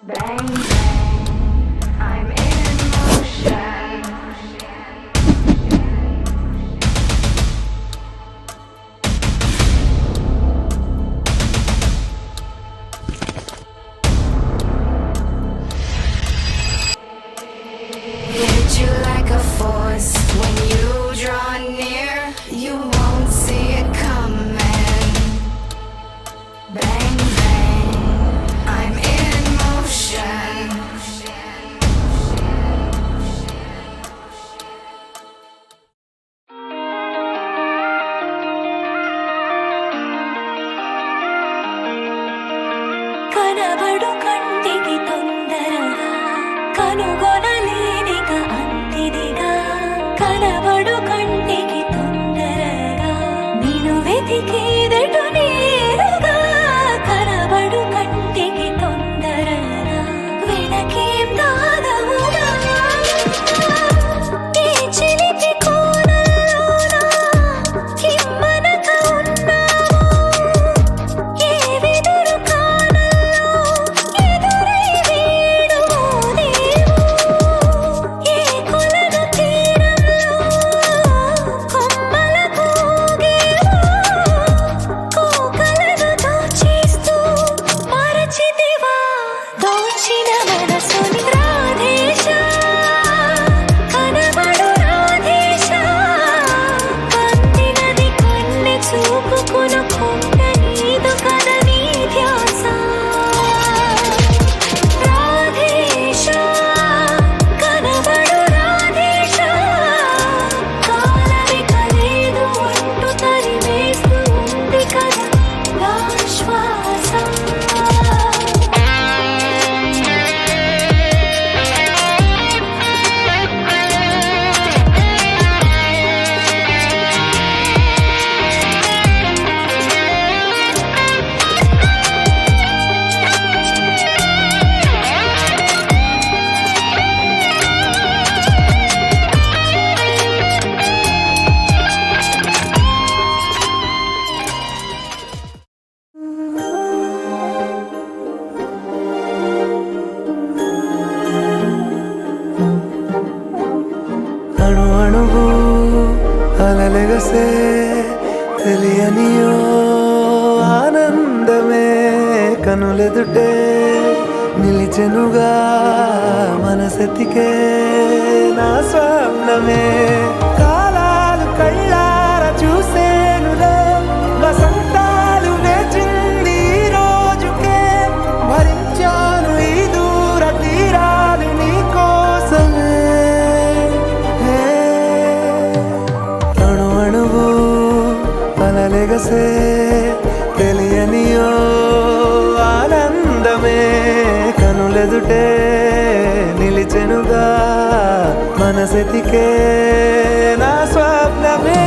Bang, bang, I'm in motion. Hit you like a force when you draw near. You won't see it coming. Bang, bang, I'm in motion. కనబడు కంటికి తొందరగా కనుగొనలేనిక అంతిదిగా కనబడు కంటికి తొందరగా నిన్ను వెతికేదటు నేరుగా కనబడు కంటికి తొందరగా వెనకేం దాగవుగా ఈ చిలిపి కోణంలోన కిమ్మనక ఉన్నావు ఏ వెదురు కాణంలో ఎదురై వీడుమోదేమో ఏ కొలను తీరంలో కొమ్మలకు ఊగేవో కోకలను దోచేస్తూ మరచితివా దోచిన మనసుని రాధేశ కనబడు రాధేశ కందినది కన్నె చూపుకున కొండ నీదు కద నీ ధ్యాస రాధేశ కనబడు రాధేశ కాలమిక లేదు అంటూ తరిమేస్తూ ఉంది కదా నా శ్వాస అణు అణువు అలలెగసే తెలియనియో ఆనందమే కనులెదుటే నిలిచెనుగా మనసెతికే నా స్వప్నమే కాలాలు కళ్ళార చూసేనులే వసంతాలు వేచింది ఈ రోజుకే భరించాను ఈ దూర తీరాలు నీ కోసమే అణు అణువు అలలెగసే తెలియనియో ఆనందమే కనులెదుటే నిలిచెనుగా మనసెతికే నా స్వప్నమే